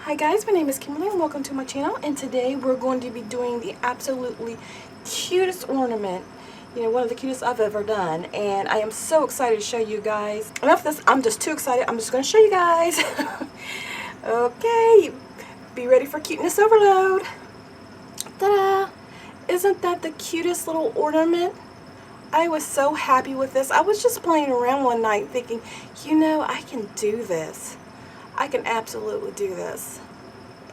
Hi guys, my name is Kimberly and welcome to my channel, and today we're going to be doing the absolutely cutest ornament, one of the cutest I've ever done, and I am so excited to show you guys. Enough of this, I'm just too excited. I'm just going to show you guys. Okay, be ready for cuteness overload. Ta-da! Isn't that the cutest little ornament? I was so happy with this. I was just playing around one night thinking, I can do this. I can absolutely do this.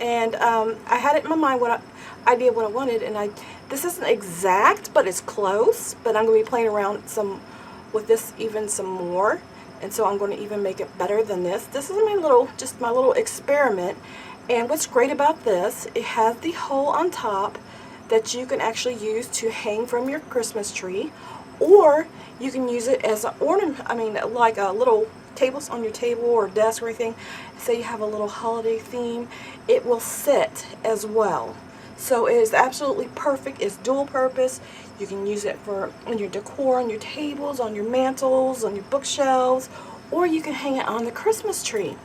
And I had it in my mind what idea what I wanted, and this isn't exact, but it's close. But I'm going to be playing around with this even some more, and so I'm going to even make it better than this. This is my little experiment. And what's great about this, it has the hole on top that you can actually use to hang from your Christmas tree, or you can use it as an ornament. I mean, like a little tables on your table or desk or anything. Say you have a little holiday theme, it will sit as well. So it is absolutely perfect. It's dual purpose. You can use it for on your decor, on your tables, on your mantles, on your bookshelves, or you can hang it on the Christmas tree.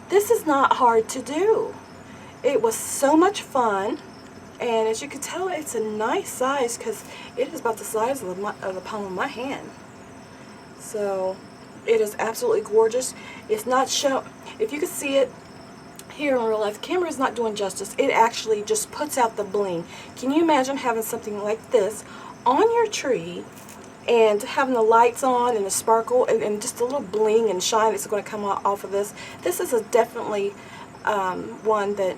This is not hard to do. It was so much fun, and as you can tell, it's a nice size because it is about the size of the palm of my hand. So it is absolutely gorgeous. It's not show. If you can see it here in real life, the camera is not doing justice. It actually just puts out the bling. Can you imagine having something like this on your tree and having the lights on and the sparkle and just a little bling and shine that's going to come off of this? This is definitely one that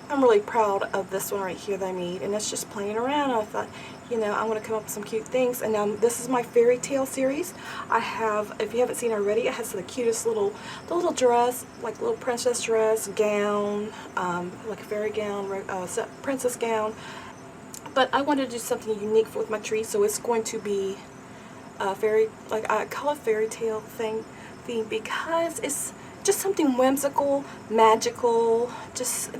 I'm really proud of, this one right here that I made, and it's just playing around. I thought, I'm going to come up with some cute things. And now this is my fairy tale series. I have, if you haven't seen already, it has the cutest little dress, like a little princess dress, gown, like a fairy gown, princess gown. But I wanted to do something unique with my tree, so it's going to be a I call it fairy tale theme because it's just something whimsical, magical, just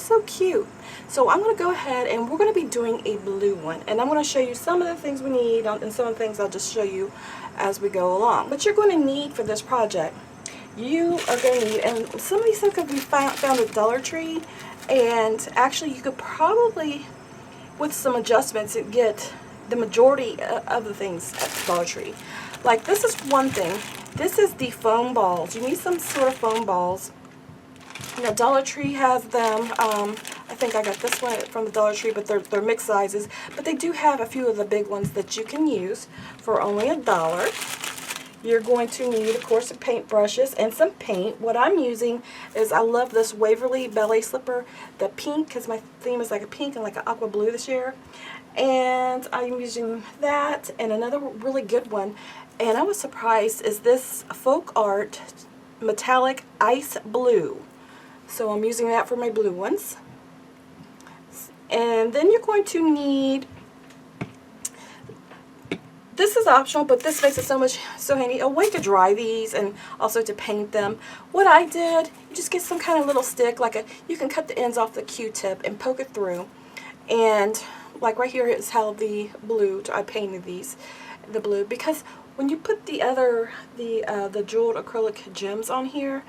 so cute. So I'm going to go ahead and we're going to be doing a blue one, and I'm going to show you some of the things we need, and some of the things I'll just show you as we go along. What you're going to need for this project, you are going to need, and some of these things can be found at Dollar Tree, and actually you could probably, with some adjustments, get the majority of the things at Dollar Tree. Like this is one thing. This is the foam balls. You need some sort of foam balls. Now Dollar Tree has them. I think I got this one from the Dollar Tree, but they're mixed sizes. But they do have a few of the big ones that you can use for only $1. You're going to need, of course, some paint brushes and some paint. What I'm using is, I love this Waverly Ballet Slipper, the pink, because my theme is like a pink and like an aqua blue this year. And I'm using that, and another really good one, and I was surprised, is this Folk Art Metallic Ice Blue. So I'm using that for my blue ones. And then you're going to need, this is optional, but this makes it so handy, a way to dry these and also to paint them. What I did, you just get some kind of little stick, you can cut the ends off the Q-tip and poke it through. And like right here is how the blue, I painted these, the blue, because when you put the jeweled acrylic gems on here,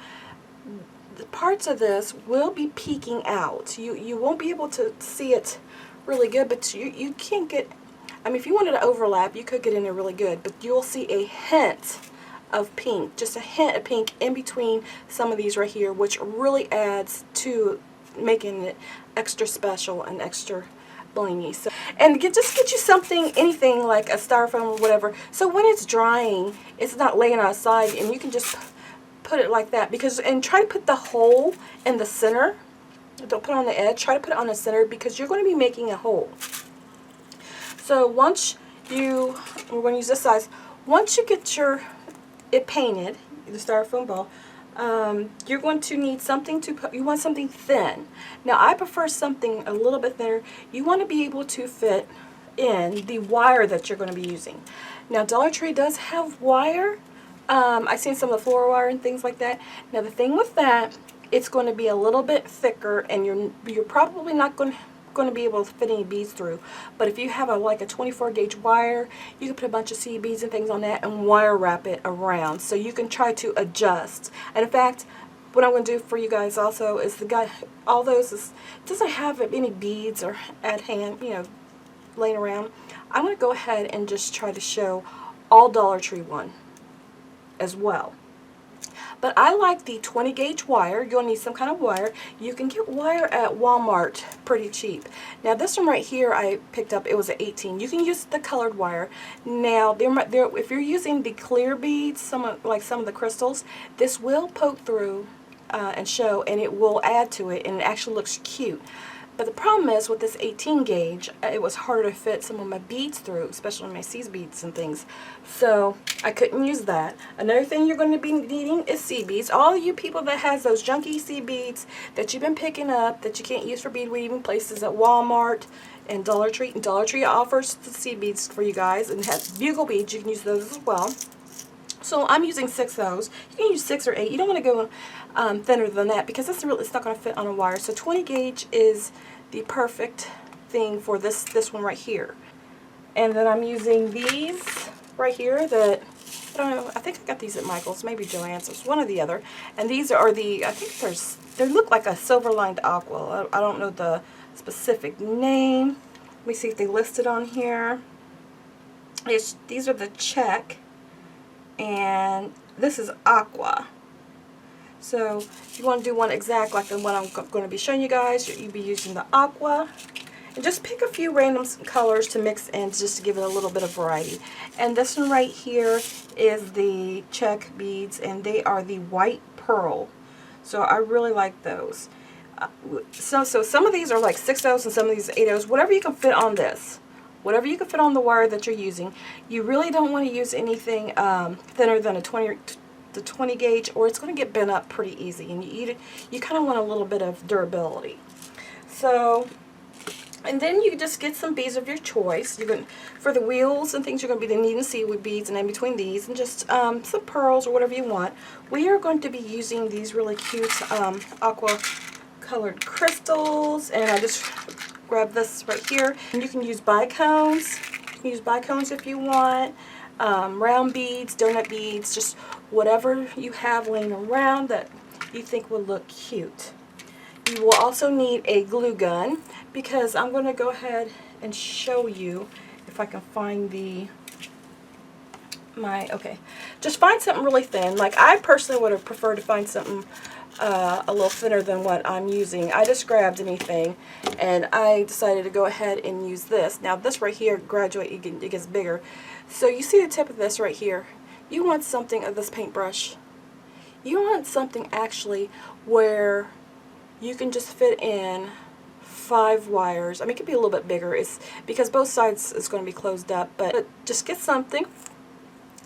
the parts of this will be peeking out. You won't be able to see it really good, but you can't get, I mean, if you wanted to overlap, you could get in there really good, but you'll see a hint of pink, just a hint of pink in between some of these right here, which really adds to making it extra special and extra blingy. So, and just get you something, anything like a styrofoam or whatever, so when it's drying, it's not laying outside, and you can just put it like that, and try to put the hole in the center. Don't put it on the edge, try to put it on the center, because you're going to be making a hole. So once we're going to use this size, once you get it painted, the styrofoam ball, you're going to need something you want something thin. Now I prefer something a little bit thinner. You want to be able to fit in the wire that you're going to be using. Now Dollar Tree does have wire. I've seen some of the floral wire and things like that. Now the thing with that, it's going to be a little bit thicker, and you're probably not going to be able to fit any beads through. But if you have like a 24 gauge wire, you can put a bunch of seed beads and things on that and wire wrap it around, so you can try to adjust. And in fact, what I'm going to do for you guys also is all those doesn't have any beads or at hand, laying around. I'm going to go ahead and just try to show all Dollar Tree one as well. But I like the 20 gauge wire. You'll need some kind of wire. You can get wire at Walmart pretty cheap. Now this one right here I picked up, it was an 18. You can use the colored wire. Now if you're using the clear beads, some of the crystals, this will poke through and show, and it will add to it, and it actually looks cute. But the problem is with this 18 gauge, it was harder to fit some of my beads through, especially my seed beads and things. So I couldn't use that. Another thing you're going to be needing is seed beads. All you people that has those junky seed beads that you've been picking up that you can't use for bead weaving places at Walmart and Dollar Tree. And Dollar Tree offers the seed beads for you guys, and has bugle beads. You can use those as well. So I'm using 6 of those. You can use 6 or 8. You don't want to go thinner than that because it's not going to fit on a wire. So 20 gauge is the perfect thing for this one right here. And then I'm using these right here that, I don't know, I think I got these at Michael's, maybe Joann's, it's one or the other. And these are I think they look like a silver lined aqua. I don't know the specific name. Let me see if they list it on here. These are the check. And this is aqua. So if you want to do one exact like the one I'm going to be showing you guys, you'll be using the aqua. And just pick a few random colors to mix in just to give it a little bit of variety. And this one right here is the check beads, and they are the white pearl. So I really like those. So some of these are like 6/0 and some of these 8/0, whatever you can fit on this. Whatever you can fit on the wire that you're using. You really don't want to use anything thinner than the 20 gauge, or it's going to get bent up pretty easy, and you kind of want a little bit of durability. So, and then you just get some beads of your choice. For the wheels and things, you're going to be needing seaweed beads, and in between these, and just some pearls or whatever you want. We are going to be using these really cute aqua colored crystals, and I just grab this right here. And you can use bicones. You can use bicones if you want. Round beads, donut beads, just whatever you have laying around that you think will look cute. You will also need a glue gun, because I'm going to go ahead and show you if I can find okay. Just find something really thin. Like I personally would have preferred to find something a little thinner than what I'm using. I just grabbed anything, and I decided to go ahead and use this. Now this right here, it gets bigger. So you see the tip of this right here. You want something of this paintbrush. You want something actually where you can just fit in 5 wires. I mean, it could be a little bit bigger. It's because both sides is going to be closed up, but just get something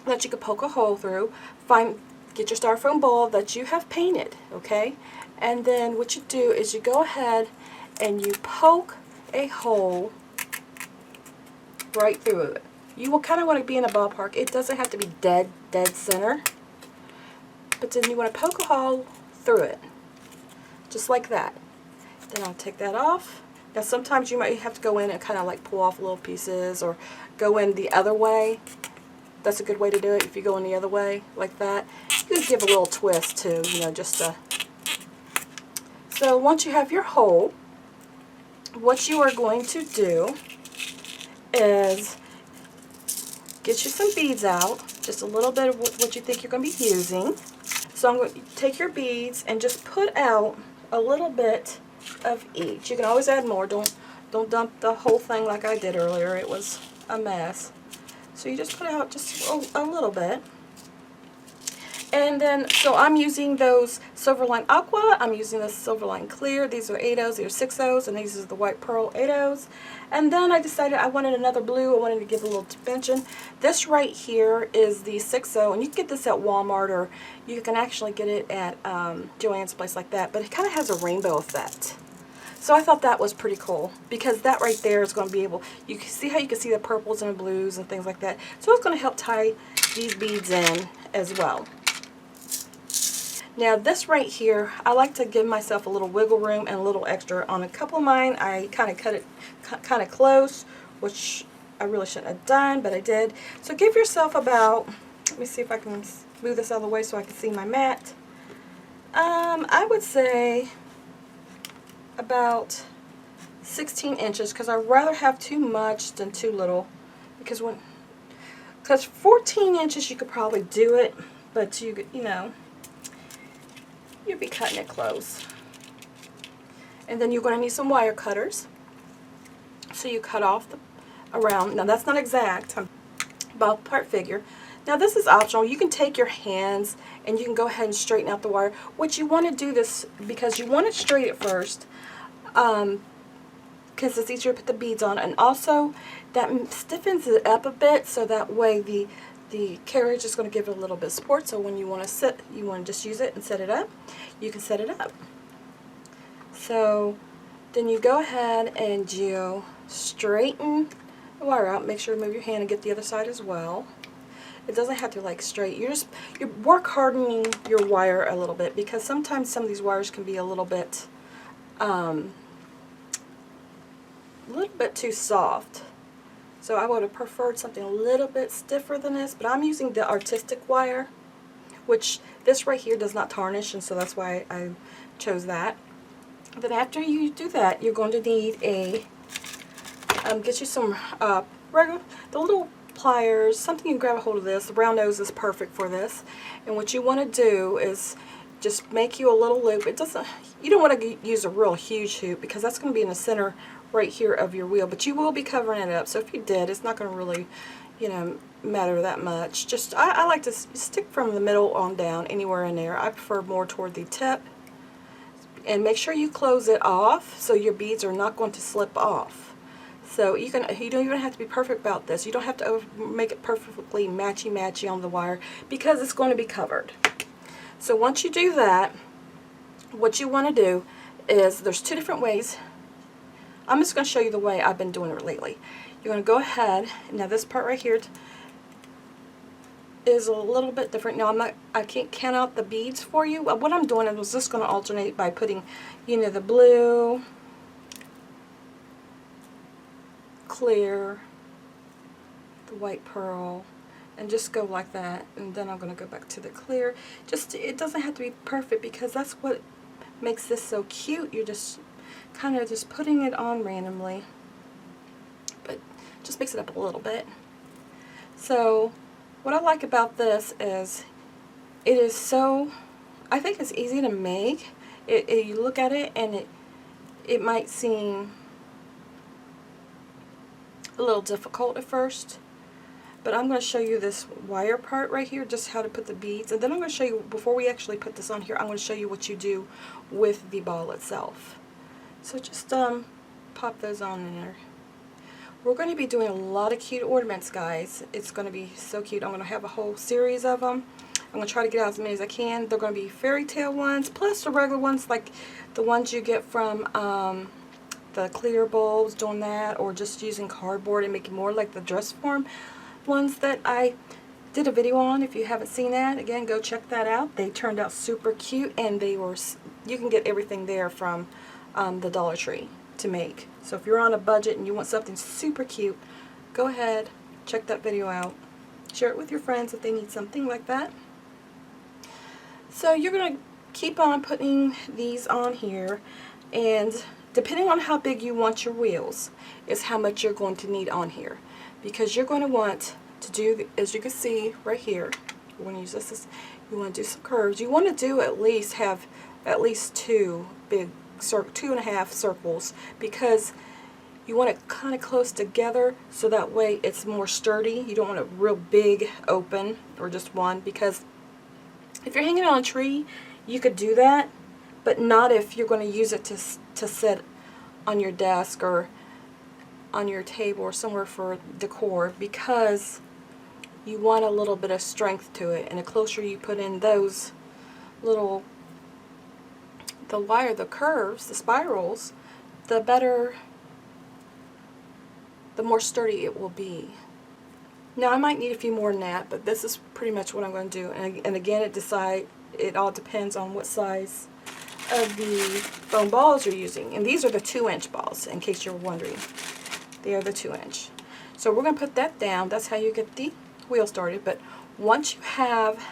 that you can poke a hole through. Get your styrofoam ball that you have painted, okay? And then what you do is you go ahead and you poke a hole right through it. You will kind of want to be in a ballpark. It doesn't have to be dead center, but then you want to poke a hole through it, just like that. Then I'll take that off. Now sometimes you might have to go in and kind of like pull off little pieces, or go in the other way. That's a good way to do it. If you go in the other way like that, you can give a little twist too, just to. So once you have your hole, what you are going to do is get you some beads out, just a little bit of what you think you're going to be using. So I'm going to take your beads and just put out a little bit of each. You can always add more. Don't dump the whole thing like I did earlier. It was a mess. So you just put out just a little bit. And then, so I'm using those Silverline Aqua, I'm using the Silverline Clear. These are 8/0s, these are 6/0s, and these are the White Pearl 8/0s. And then I decided I wanted another blue. I wanted to give a little dimension. This right here is the 6/0, and you can get this at Walmart, or you can actually get it at Joann's, place like that. But it kind of has a rainbow effect. So I thought that was pretty cool, because that right there is going to be able, you can see how you can see the purples and the blues and things like that. So it's going to help tie these beads in as well. Now this right here, I like to give myself a little wiggle room and a little extra. On a couple of mine, I kind of cut it kind of close, which I really shouldn't have done, but I did. So give yourself about, let me see if I can move this out of the way so I can see my mat. I would say about 16 inches because I'd rather have too much than too little, because 14 inches you could probably do it, but you know, you'd be cutting it close. And then you're going to need some wire cutters. So you cut off the around. Now that's not exact, I'm ballpark figure. Now this is optional. You can take your hands and you can go ahead and straighten out the wire. What you want to do this because you want to straight it first, because it's easier to put the beads on, and also that stiffens it up a bit, so that way the carriage is going to give it a little bit of support. So when you want to sit, you want to just use it and set it up. You can set it up. So then you go ahead and you straighten the wire out. Make sure to move your hand and get the other side as well. It doesn't have to like straight. You're work hardening your wire a little bit, because sometimes some of these wires can be a little bit too soft. So I would have preferred something a little bit stiffer than this, but I'm using the artistic wire, which this right here does not tarnish, and so that's why I chose that. Then after you do that, you're going to need a get you some regular, the little pliers, something you can grab a hold of this. The round nose is perfect for this. And what you want to do is just make you a little loop. You don't want to use a real huge hoop, because that's going to be in the center right here of your wheel, but you will be covering it up. So if you did, it's not going to really, you know, matter that much. Just I like to stick from the middle on down, anywhere in there. I prefer more toward the tip. And make sure you close it off so your beads are not going to slip off. So you don't even have to be perfect about this. You don't have to make it perfectly matchy-matchy on the wire, because it's going to be covered. So once you do that, what you want to do is, there's two different ways. I'm just going to show you the way I've been doing it lately. You're going to go ahead, now this part right here is a little bit different. Now I can't count out the beads for you. What I'm doing is just going to alternate by putting, you know, the blue, clear, the white pearl, and just go like that. And then I'm going to go back to the clear. It doesn't have to be perfect, because that's what makes this so cute. You're just kind of just putting it on randomly, but just mix it up a little bit. So what I like about this is it is so, I think it's easy to make. You look at it and it might seem a little difficult at first, but I'm going to show you this wire part right here, just how to put the beads, and then I'm going to show you, before we actually put this on here, I'm going to show you what you do with the ball itself. So just pop those on in there. We're going to be doing a lot of cute ornaments, guys. It's going to be so cute. I'm going to have a whole series of them. I'm going to try to get out as many as I can. They're going to be fairy tale ones, plus the regular ones, like the ones you get from the clear bulbs, doing that, or just using cardboard and making more like the dress form ones that I did a video on. If you haven't seen that, again, go check that out. They turned out super cute, and you can get everything there from the Dollar Tree to make. So if you're on a budget and you want something super cute, go ahead, check that video out. Share it with your friends if they need something like that. So you're going to keep on putting these on here, and depending on how big you want your wheels is how much you're going to need on here, because you're going to want to do, as you can see right here, you want to use this, you want to do some curves. You want to do have at least two big 2.5 circles, because you want it kind of close together, so that way it's more sturdy. You don't want it real big open, or just one, because if you're hanging on a tree, you could do that, but not if you're going to use it to sit on your desk or on your table or somewhere for decor, because you want a little bit of strength to it, and the closer you put in those little, the wire, the curves, the spirals, the better, the more sturdy it will be. Now I might need a few more than that, but this is pretty much what I'm going to do. And again, it all depends on what size of the foam balls you're using. And these are the 2-inch balls, in case you're wondering. They are the 2-inch. So we're going to put that down. That's how you get the wheel started. But once you have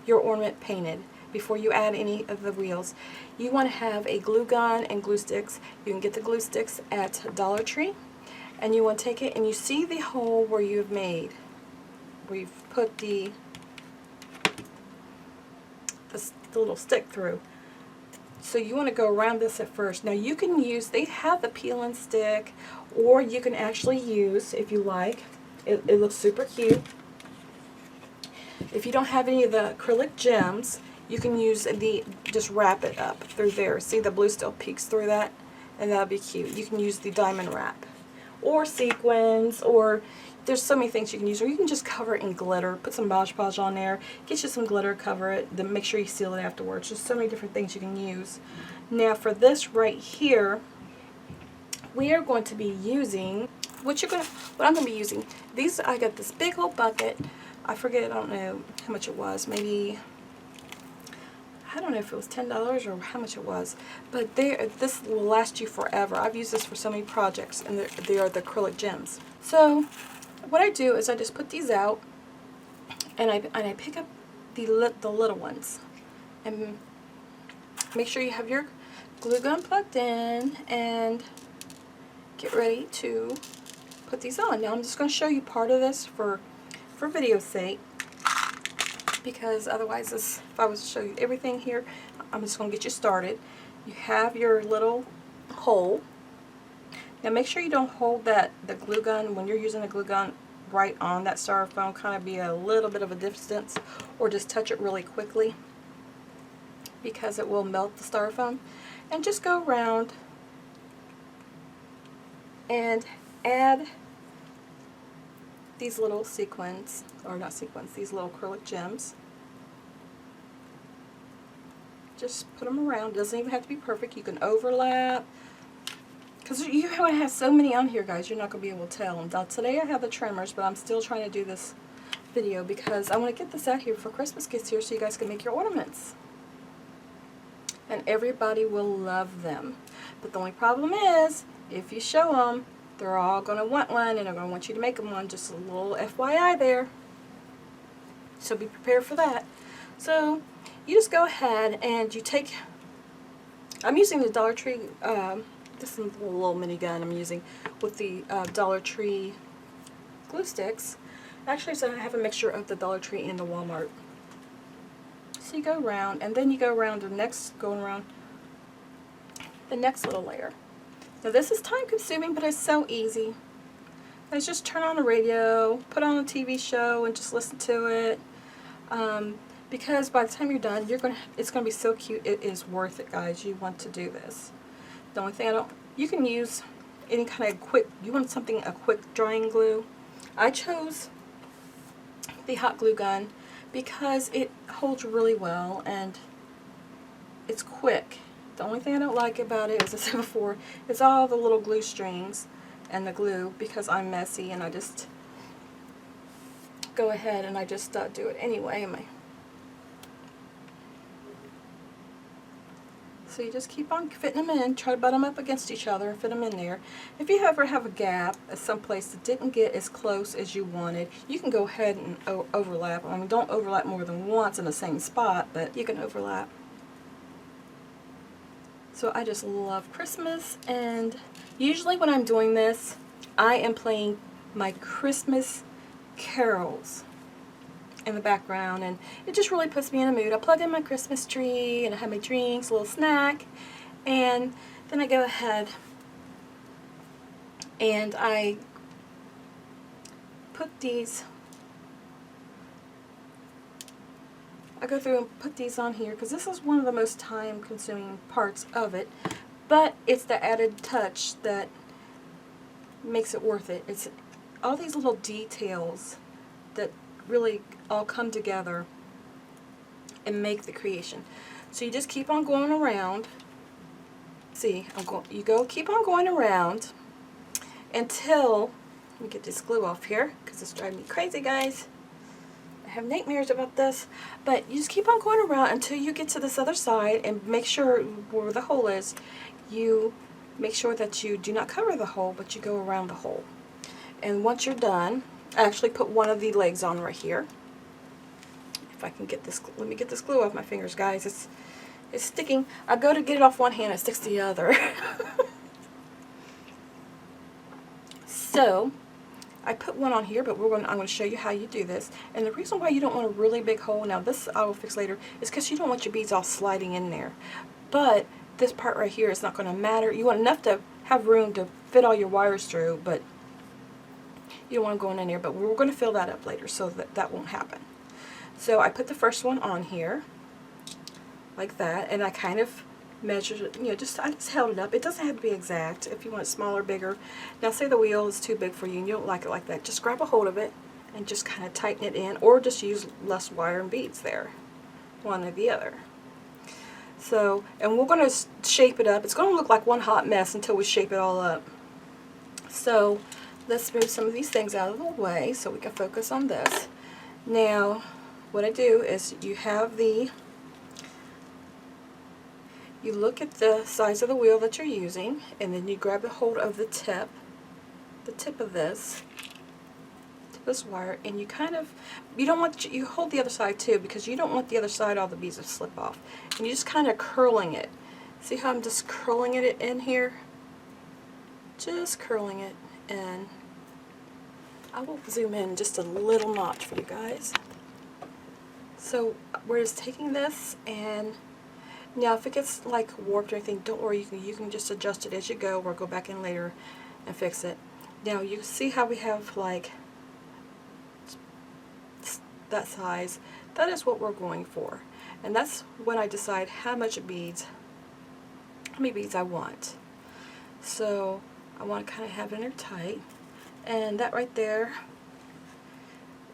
your ornament painted, before you add any of the wheels, you want to have a glue gun and glue sticks. You can get the glue sticks at Dollar Tree, and you want to take it and you see the hole where you've made, where you've put the little stick through. So you want to go around this at first. Now you can use, they have the peel and stick, or you can actually use, if you like, it looks super cute. If you don't have any of the acrylic gems, you can use just wrap it up through there. See, the blue still peeks through that, and that'll be cute. You can use the diamond wrap, or sequins, or there's so many things you can use, or you can just cover it in glitter. Put some Mod Podge on there, get you some glitter, cover it, then make sure you seal it afterwards. There's so many different things you can use. Now for this right here, we are going to be using, what I'm going to be using, these, I got this big old bucket. I forget, I don't know how much it was, maybe, I don't know if it was $10 or how much it was, but this will last you forever. I've used this for so many projects, and they are the acrylic gems. So what I do is I just put these out, and I pick up the little ones, and make sure you have your glue gun plugged in, and get ready to put these on. Now I'm just going to show you part of this for video's sake, because otherwise if I was to show you everything here, I'm just going to get you started. You have your little hole. Now make sure you don't hold the glue gun when you're using the glue gun right on that styrofoam. Kind of be a little bit of a distance, or just touch it really quickly, because it will melt the styrofoam. And just go around and add these little sequins, or not sequins, these little acrylic gems. Just put them around. It doesn't even have to be perfect. You can overlap, because you have so many on here, guys, you're not going to be able to tell. Now, today I have the trimmers, but I'm still trying to do this video because I want to get this out here for Christmas gifts here, so you guys can make your ornaments. And everybody will love them. But the only problem is, if you show them, they're all going to want one, and they're going to want you to make them one. Just a little FYI there. So be prepared for that. So you just go ahead and you take, I'm using the Dollar Tree, this is a little mini gun I'm using with the Dollar Tree glue sticks. Actually, so I have a mixture of the Dollar Tree and the Walmart. So you go around, and then you go around going around the next little layer. Now this is time consuming, but it's so easy. Let's just turn on the radio, put on a TV show, and just listen to it. Because by the time you're done, it's gonna be so cute. It is worth it, guys. You want to do this. The only thing you can use any kind of quick, you want a quick drying glue. I chose the hot glue gun because it holds really well and it's quick. The only thing I don't like about it, as I said before, is all the little glue strings and the glue, because I'm messy and I just go ahead and I just do it anyway. So you just keep on fitting them in, try to butt them up against each other and fit them in there. If you ever have a gap at some place that didn't get as close as you wanted, you can go ahead and overlap. I mean, don't overlap more than once in the same spot, but you can overlap. So I just love Christmas, and usually when I'm doing this, I am playing my Christmas carols in the background, and it just really puts me in a mood. I plug in my Christmas tree, and I have my drinks, a little snack, and then I go ahead and I put these, I go through and put these on here because this is one of the most time consuming parts of it, but it's the added touch that makes it worth it. It's all these little details that really all come together and make the creation. So you just keep on going around. See, keep on going around until, let me get this glue off here because it's driving me crazy, guys. I have nightmares about this, but you just keep on going around until you get to this other side, and make sure where the hole is, you make sure that you do not cover the hole, but you go around the hole. And once you're done, I actually put one of the legs on right here. if I can get this, let me get this glue off my fingers, guys. It's sticking. I go to get it off one hand, it sticks to the other. So I put one on here, but I'm going to show you how you do this. And the reason why you don't want a really big hole, now this I will fix later, is because you don't want your beads all sliding in there. But this part right here is not going to matter. You want enough to have room to fit all your wires through, but you don't want them going in there. But we're going to fill that up later, so that won't happen. So I put the first one on here, like that, and I kind of measured it, I just held it up. It doesn't have to be exact. If you want it smaller, bigger. Now say the wheel is too big for you and you don't like it like that, just grab a hold of it and just kind of tighten it in, or just use less wire and beads there, one or the other. So, and we're going to shape it up. It's going to look like one hot mess until we shape it all up. So let's move some of these things out of the way so we can focus on this. Now what I do is you look at the size of the wheel that you're using, and then you grab a hold of the tip of this wire, and you kind of, you hold the other side too, because you don't want the other side, all the beads to slip off. And you're just kind of curling it. See how I'm just curling it in here? Just curling it, and I will zoom in just a little notch for you guys. So we're just taking this, and now if it gets like warped or anything, don't worry, you can just adjust it as you go, or go back in later and fix it. Now you see how we have like that size. That is what we're going for, and that's when I decide how many beads I want. So I want to kind of have it in there tight, and that right there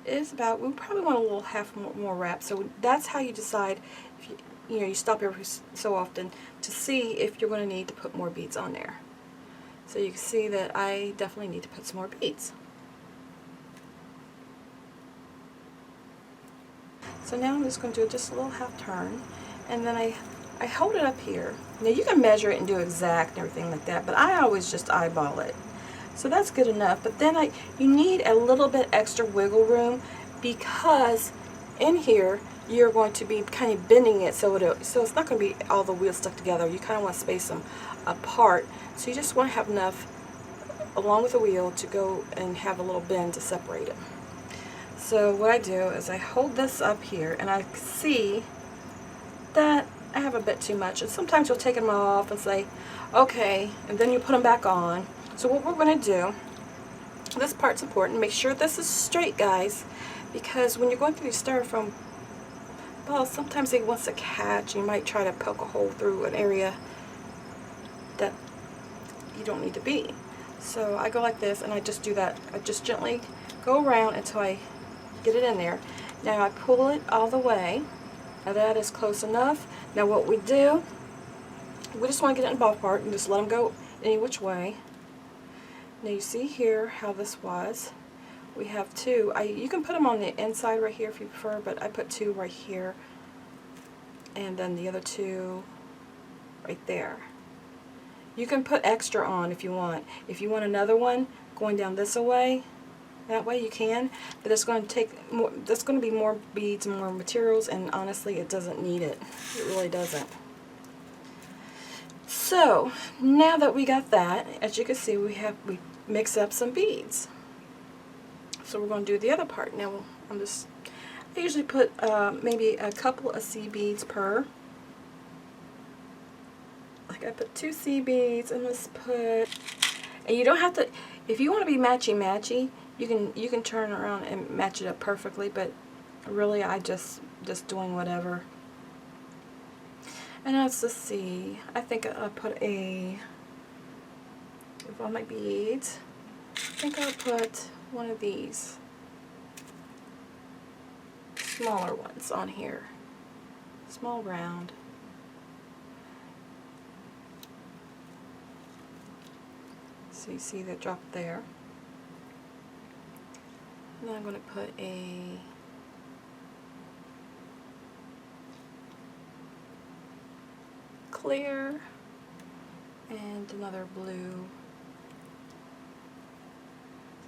is about, we probably want a little half more wrap. So that's how you decide. If you stop every so often to see if you're going to need to put more beads on there. So you can see that I definitely need to put some more beads. So now I'm just going to do just a little half turn, and then I hold it up here. Now you can measure it and do exact and everything like that, but I always just eyeball it. So that's good enough, but then you need a little bit extra wiggle room, because in here you're going to be kind of bending it, so it's not going to be all the wheels stuck together. You kind of want to space them apart, so you just want to have enough along with the wheel to go and have a little bend to separate it. So what I do is I hold this up here, and I see that I have a bit too much, and sometimes you'll take them off and say okay, and then you put them back on. So what we're going to do, this part's important, make sure this is straight, guys, because when you're going through these styrofoam balls, sometimes they want to catch. You might try to poke a hole through an area that you don't need to be. So I go like this, and I just do that. I just gently go around until I get it in there. Now I pull it all the way. Now that is close enough. Now what we do, we just want to get it in the ballpark and just let them go any which way. Now you see here how this was. We have two. You can put them on the inside right here if you prefer, but I put two right here, and then the other two right there. You can put extra on if you want. If you want another one going down this way, that way you can, but it's going to take more, that's going to be more beads and more materials, and honestly it doesn't need it. It really doesn't. So now that we got that, as you can see, we mix up some beads. So we're going to do the other part. Now I usually put maybe a couple of C beads per. Like I put 2 C beads, and let's put, and you don't have to, if you want to be matchy, you can turn around and match it up perfectly, but really I just doing whatever. And let's just see, I think I'll put with all my beads, I think I'll put one of these smaller ones on here, small round. So you see that drop there. And then I'm going to put a clear and another blue.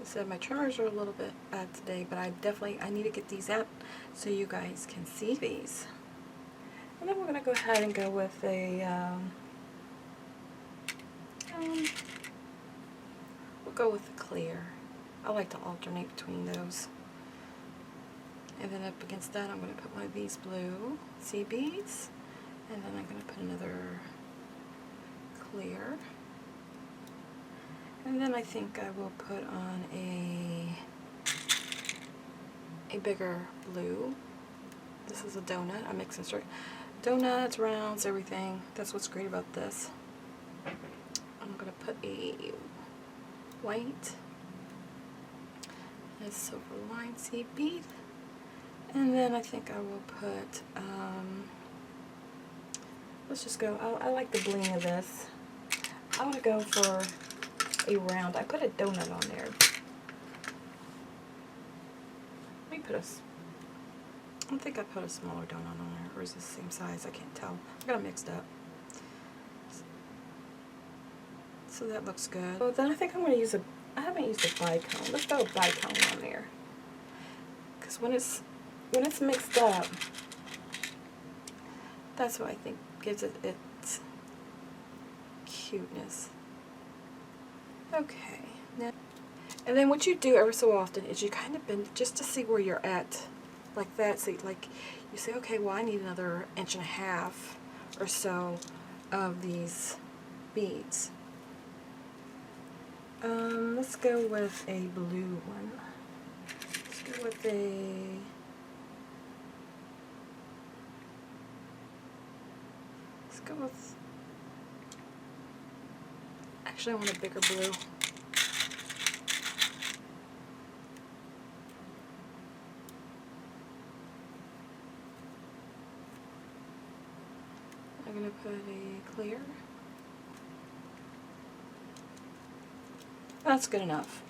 I said my trimmers are a little bit bad today, but I need to get these out so you guys can see these. And then we're going to go ahead and go with a, we'll go with the clear. I like to alternate between those. And then up against that, I'm going to put one of these blue sea beads, and then I'm going to put another clear. And then I think I will put on a bigger blue. This is a donut. I'm mixing straight donuts, rounds, everything. That's what's great about this. I'm going to put a white, a silver line seed bead, and then I think I will put, let's just go, I like the bling of this. I want to go for a round. I put a donut on there. Let me put I think I put a smaller donut on there, or is this the same size? I can't tell. I got it mixed up. So that looks good. So then I think I'm going to use I haven't used a bicone. Let's go bicone on there. Because when it's mixed up, that's what I think gives it its cuteness. Okay. Now, and then what you do every so often is you kind of bend just to see where you're at. Like that. So like you say, okay, well I need another 1.5 inches or so of these beads. Let's go with a blue one. Let's go with actually I want a bigger blue. I'm going to put a clear. That's good enough.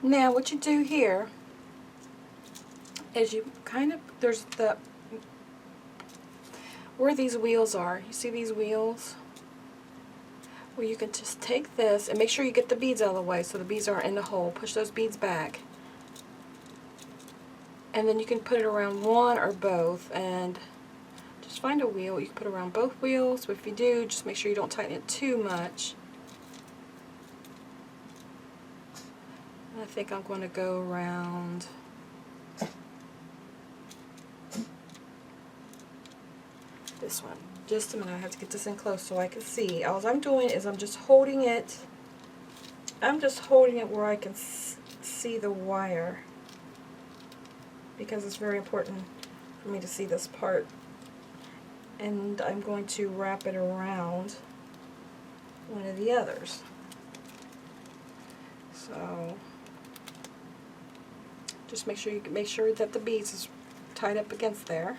Now what you do here is you kind of, there's the, where these wheels are, you see these wheels? Well, you can just take this and make sure you get the beads out of the way so the beads aren't in the hole. Push those beads back. And then you can put it around one or both, and just find a wheel. You can put it around both wheels, but if you do, just make sure you don't tighten it too much. I think I'm going to go around this one. Just a minute, I have to get this in close so I can see. All I'm doing is I'm just holding it where I can see the wire, because it's very important for me to see this part. And I'm going to wrap it around one of the others. So just make sure that the beads is tied up against there,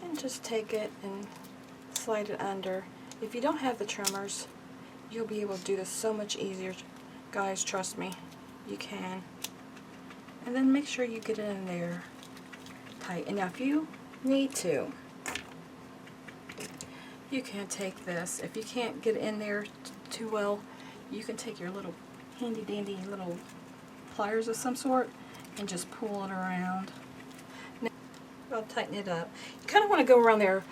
and just take it and slide it under. If you don't have the trimmers, you'll be able to do this so much easier, guys. Trust me, you can. And then make sure you get it in there tight. And now if you need to, you can take this. If you can't get it in there too well, you can take your little handy dandy little pliers of some sort and just pull it around. Now I'll tighten it up. You kind of want to go around there,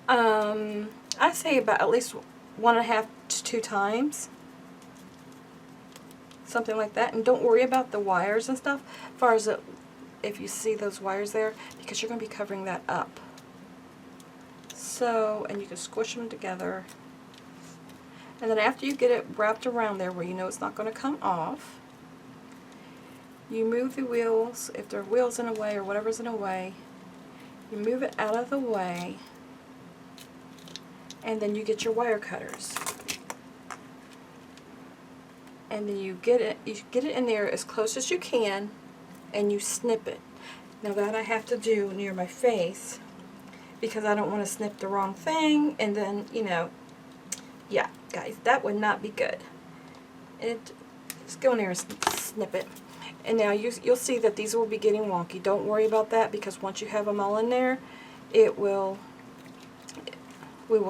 I say about at least 1.5 to 2 times. Something like that. And don't worry about the wires and stuff as far as if you see those wires there, because you're going to be covering that up. So, and you can squish them together. And then after you get it wrapped around there where you know it's not going to come off, you move the wheels. If there are wheels in the way or whatever's in the way, you move it out of the way, and then you get your wire cutters. And then you get it in there as close as you can, and you snip it. Now that I have to do near my face, because I don't want to snip the wrong thing, and then, you know, yeah, guys, that would not be good. Just go in there and snip it. And now you'll see that these will be getting wonky. Don't worry about that, because once you have them all in there, we will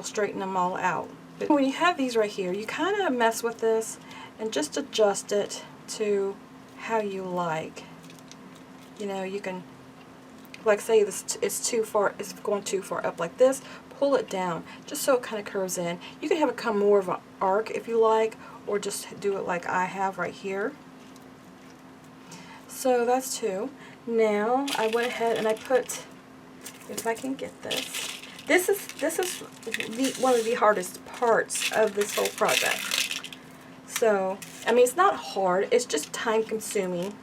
straighten them all out. But when you have these right here, you kind of mess with this and just adjust it to how you like. You know, you can, like say this is too far, it's going too far up like this, pull it down just so it kind of curves in. You can have it come more of an arc if you like, or just do it like I have right here. So that's two. Now I went ahead and I put, if I can get this, this is one of the hardest parts of this whole project. So, I mean, it's not hard, it's just time consuming.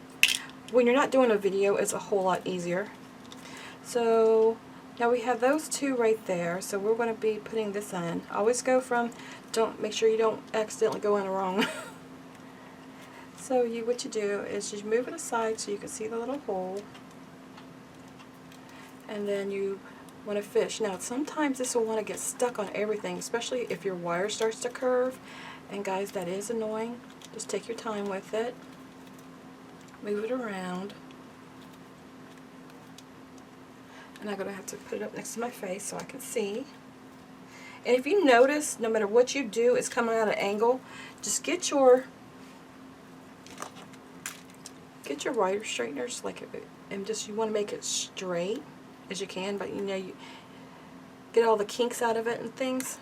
When you're not doing a video, it's a whole lot easier. So now we have those two right there, so we're going to be putting this in. Always go from, make sure you don't accidentally go in the wrong. So what you do is you move it aside so you can see the little hole, and then you want to fish. Now sometimes this will want to get stuck on everything, especially if your wire starts to curve, and guys, that is annoying. Just take your time with it, move it around, and I'm going to have to put it up next to my face so I can see. And if you notice, no matter what you do, it's coming at an angle, just get your wire straighteners, and just, you want to make it straight as you can, but you know, you get all the kinks out of it and things.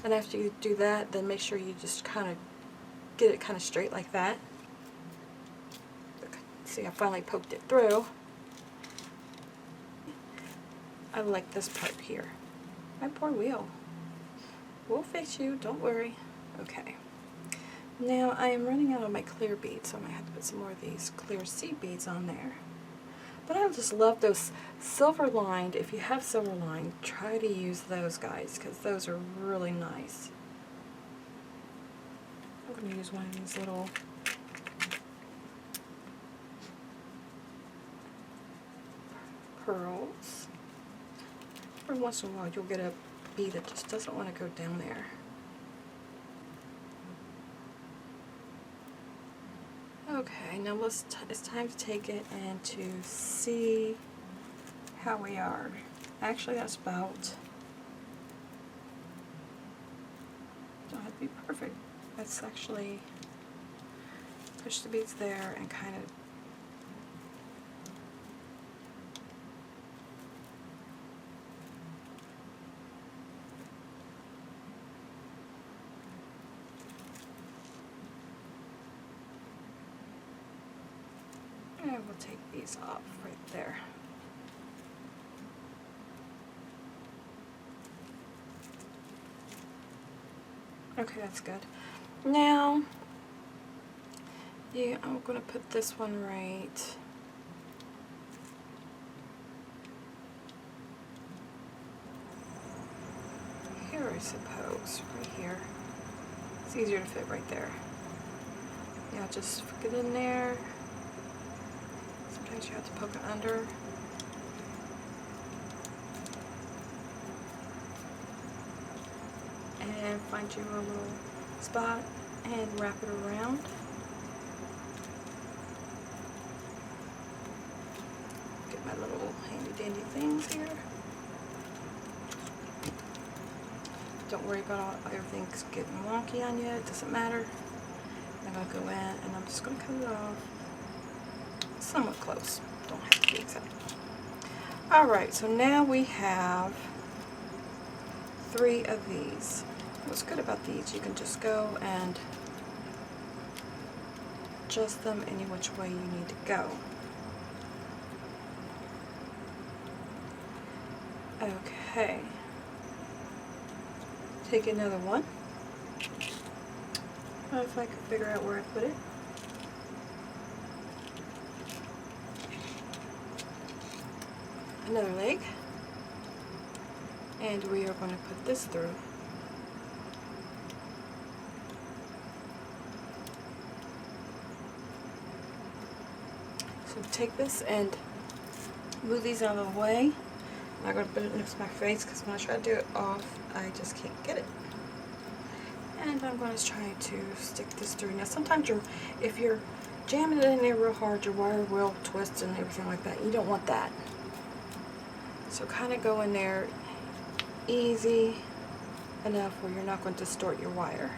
And after you do that, then make sure you just kind of get it kind of straight like that. See, I finally poked it through. I like this part here. My poor wheel. We'll fix you, don't worry. Okay. Now I am running out of my clear beads, so I'm going to have to put some more of these clear seed beads on there. But I just love those silver lined. If you have silver lined, try to use those, guys, because those are really nice. I'm going to use one of these little pearls. Every once in a while you'll get a bead that just doesn't want to go down there. Okay, now it's time to take it and to see how we are. Actually, that's about, don't have to be perfect. Let's actually push the beads there and kind of and we'll take these off right there. Okay, that's good. Now, yeah, I'm going to put this one right here, I suppose, right here. It's easier to fit right there. Yeah, just get in there. Sometimes you have to poke it under. And find you a little spot and wrap it around. Get my little handy dandy things here. Don't worry about everything's getting wonky on you, it doesn't matter. I'm going to go in and I'm just going to cut it off somewhat close. Don't have to be exact. Alright, so now we have 3 of these. What's good about these, you can just go and adjust them any which way you need to go. Okay. Take another one. If I can figure out where I put it. Another leg. And we are going to put this through. So take this and move these out of the way. I'm not going to put it next to my face because when I try to do it off, I just can't get it. And I'm going to try to stick this through. Now sometimes if you're jamming it in there real hard, your wire will twist and everything like that. You don't want that. So kind of go in there easy enough where you're not going to distort your wire.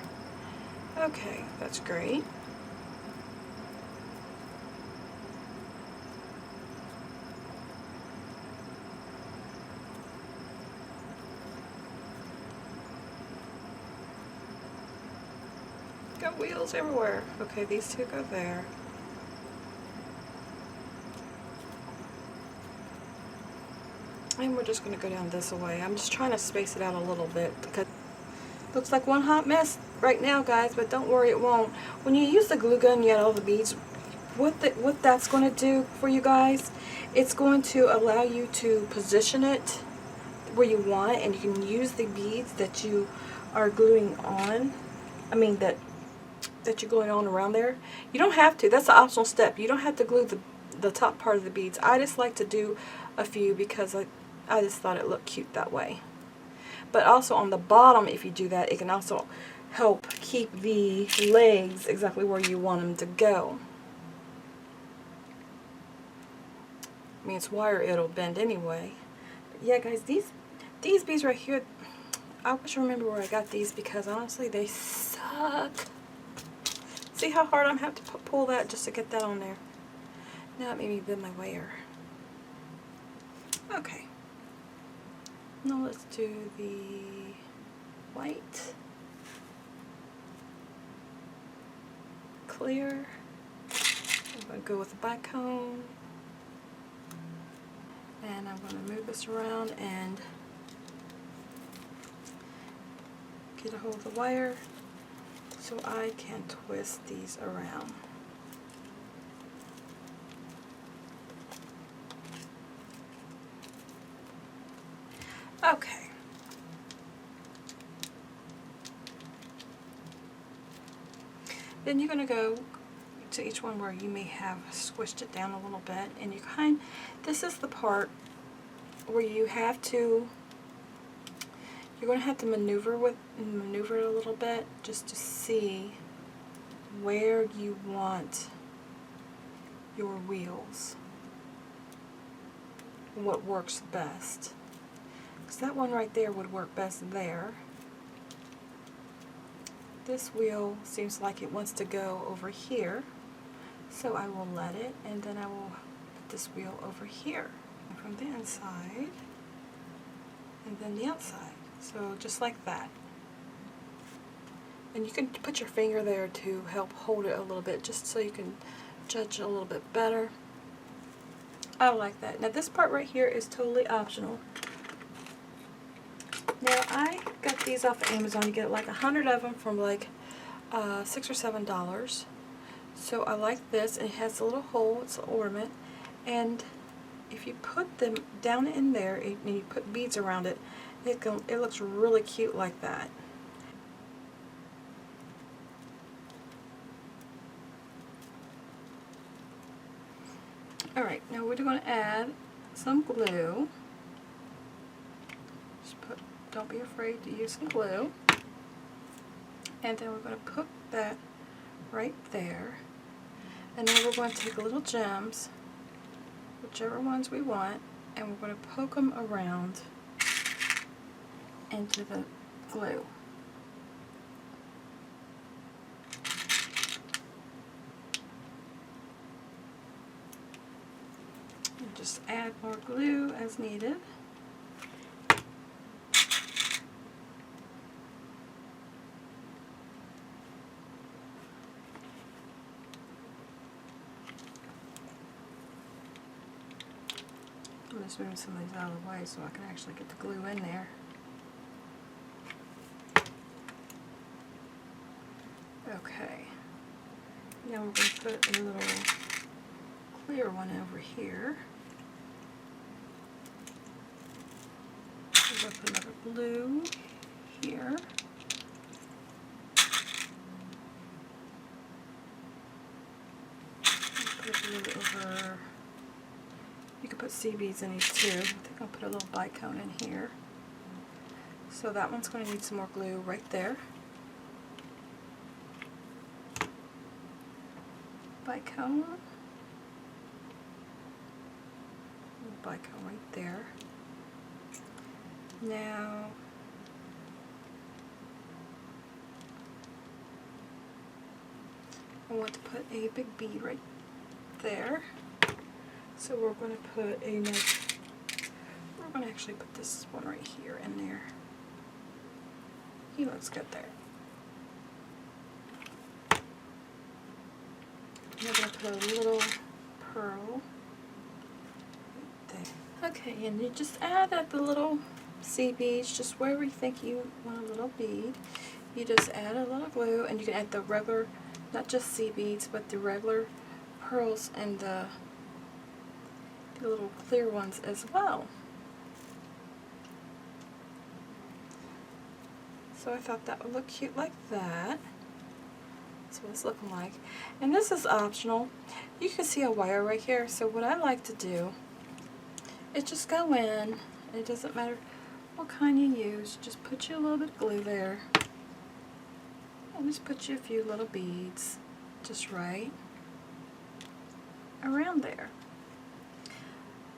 Okay, that's great. got wheels everywhere. Okay, these two go there. And we're just going to go down this way. I'm just trying to space it out a little bit because it looks like one hot mess right now, guys, but don't worry, it won't. When you use the glue gun, you get all the beads. What that's going to do for you guys, it's going to allow you to position it where you want it, and you can use the beads that you are gluing on. I mean that you're gluing on around there. You don't have to. That's an optional step. You don't have to glue the top part of the beads. I just like to do a few because I just thought it looked cute that way. But also on the bottom, if you do that, it can also help keep the legs exactly where you want them to go. I mean, it's wire, it'll bend anyway. But yeah, guys, these beads right here, I wish I remember where I got these because honestly, they suck. See how hard I'm having to pull that just to get that on there. Now it made me bend my wire. Okay. Now let's do the white, clear. I'm going to go with the bicone. And I'm going to move this around and get a hold of the wire so I can twist these around. Okay. Then you're going to go to each one where you may have squished it down a little bit, and you this is the part where you have to, you're going to have to maneuver it a little bit just to see where you want your wheels, what works best. Because that one right there would work best there. This wheel seems like it wants to go over here, so I will let it, and then I will put this wheel over here from the inside and then the outside. So just like that. And you can put your finger there to help hold it a little bit, just so you can judge it a little bit better. I like that. Now this part right here is totally optional. Now I got these off of Amazon. You get like 100 of them from like $6 or $7. So I like this. It has a little hole. It's an ornament, and if you put them down in there and you put beads around it, it looks really cute like that. Alright, now we're going to add some glue. Don't be afraid to use some glue. And then we're going to put that right there. And then we're going to take little gems, whichever ones we want, and we're going to poke them around into the glue. And just add more glue as needed. I'm just moving some of these out of the way so I can actually get the glue in there. Okay. Now we're going to put a little clear one over here. We're going to put another blue here. Put a blue over. You could put sea beads in these too. I think I'll put a little bicone in here. So that one's going to need some more glue right there. Bicone. Bicone right there. Now I want to put a big bead right there. So we're going to put we're going to actually put this one right here in there. He looks good there. I'm going to put a little pearl there. Okay, and you just add at the little seed beads, just wherever you think you want a little bead. You just add a little glue, and you can add the regular, not just seed beads, but the regular pearls and the little clear ones as well. So I thought that would look cute like that. That's what it's looking like. And this is optional. You can see a wire right here. So what I like to do is just go in. It doesn't matter what kind you use. Just put you a little bit of glue there. And just put you a few little beads. Just right around there.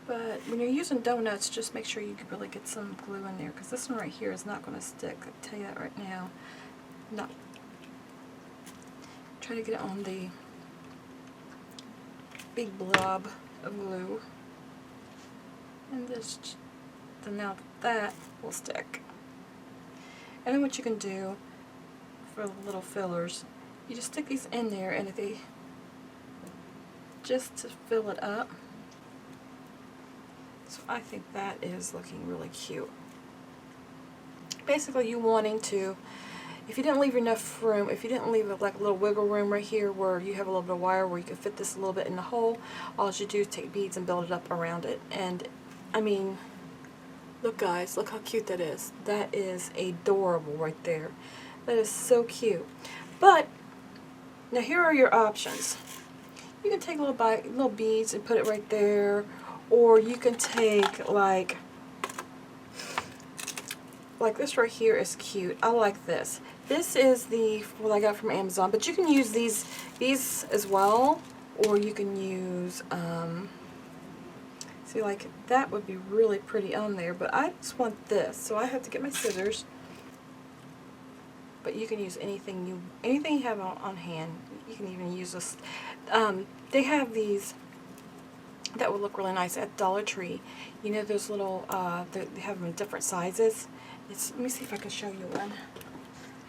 But when you're using donuts, just make sure you can really get some glue in there, because this one right here is not going to stick. I can tell you that right now. Not. Try to get it on the big blob of glue, and this. Then now that will stick. And then what you can do for the little fillers, you just stick these in there, and if they just to fill it up. So I think that is looking really cute. Basically, you wanting to, if you didn't leave enough room, if you didn't leave like a little wiggle room right here where you have a little bit of wire where you can fit this a little bit in the hole, all you do is take beads and build it up around it. And I mean, look guys, look how cute that is. That is adorable right there. That is so cute. But now here are your options. You can take little beads and put it right there. Or you can take like this right here is cute. I like this. This is the what I got from Amazon, but you can use these as well, or you can use see, like that would be really pretty on there, but I just want this, so I have to get my scissors. But you can use anything you have on hand. You can even use this. They have these that would look really nice at Dollar Tree. You know those little, they have them in different sizes. Let me see if I can show you one.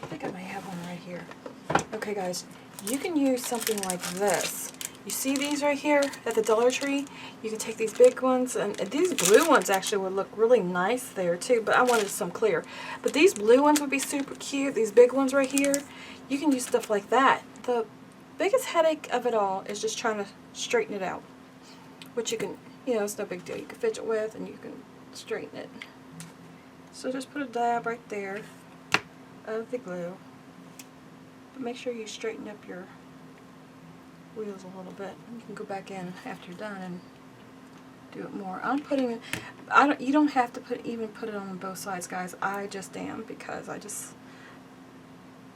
I think I may have one right here. Okay guys, you can use something like this. You see these right here at the Dollar Tree? You can take these big ones, and these blue ones actually would look really nice there too, but I wanted some clear. But these blue ones would be super cute. These big ones right here, you can use stuff like that. The biggest headache of it all is just trying to straighten it out. Which you can, you know, it's no big deal. You can fidget with and you can straighten it. So just put a dab right there of the glue. But make sure you straighten up your wheels a little bit. You can go back in after you're done and do it more. I'm putting it, you don't have to even put it on both sides, guys. I just am, because I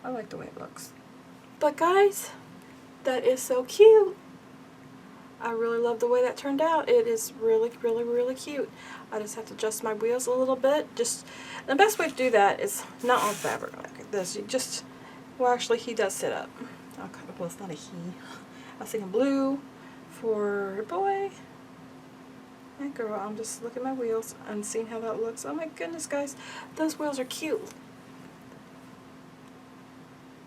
like the way it looks. But guys, that is so cute. I really love the way that turned out. It is really, really, really cute. I just have to adjust my wheels a little bit. The best way to do that is not on fabric like this. You just, well actually he does sit up. Okay, well it's not a he. I was thinking blue for boy and girl. I'm just looking at my wheels and seeing how that looks. Oh my goodness guys, those wheels are cute.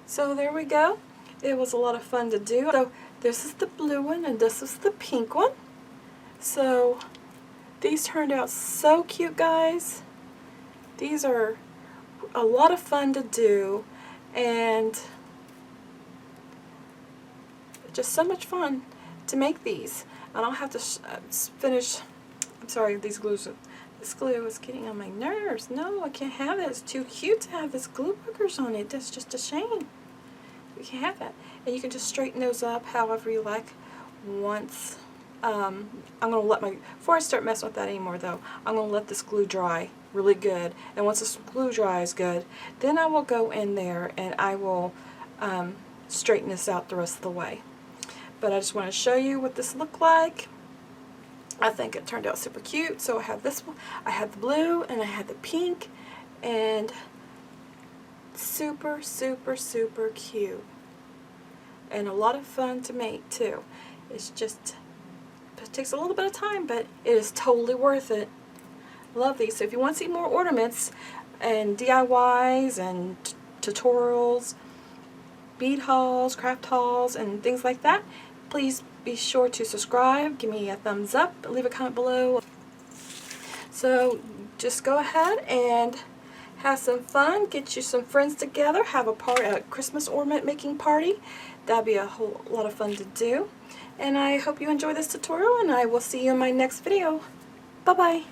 So there we go. It was a lot of fun to do. So this is the blue one and this is the pink one. So these turned out so cute, guys. These are a lot of fun to do and just so much fun to make these. And I'll have to finish. I'm sorry, this glue is getting on my nerves. No, I can't have it. It's too cute to have this glue boogers on it. That's just a shame. You can't have that. And you can just straighten those up however you like. Once I'm going to let before I start messing with that anymore though, I'm going to let this glue dry really good. And once this glue dries good, then I will go in there and I will straighten this out the rest of the way. But I just want to show you what this looked like. I think it turned out super cute. So I have this one, I had the blue and I had the pink, and super, super, super cute. And a lot of fun to make too. It takes a little bit of time, but it is totally worth it. Love these. So if you want to see more ornaments and DIYs and tutorials, bead hauls, craft hauls, and things like that, Please be sure to subscribe, give me a thumbs up, leave a comment below. So just go ahead and have some fun, get you some friends together, have a Christmas ornament making party. That'd be a whole lot of fun to do. And I hope you enjoy this tutorial, and I will see you in my next video. Bye-bye.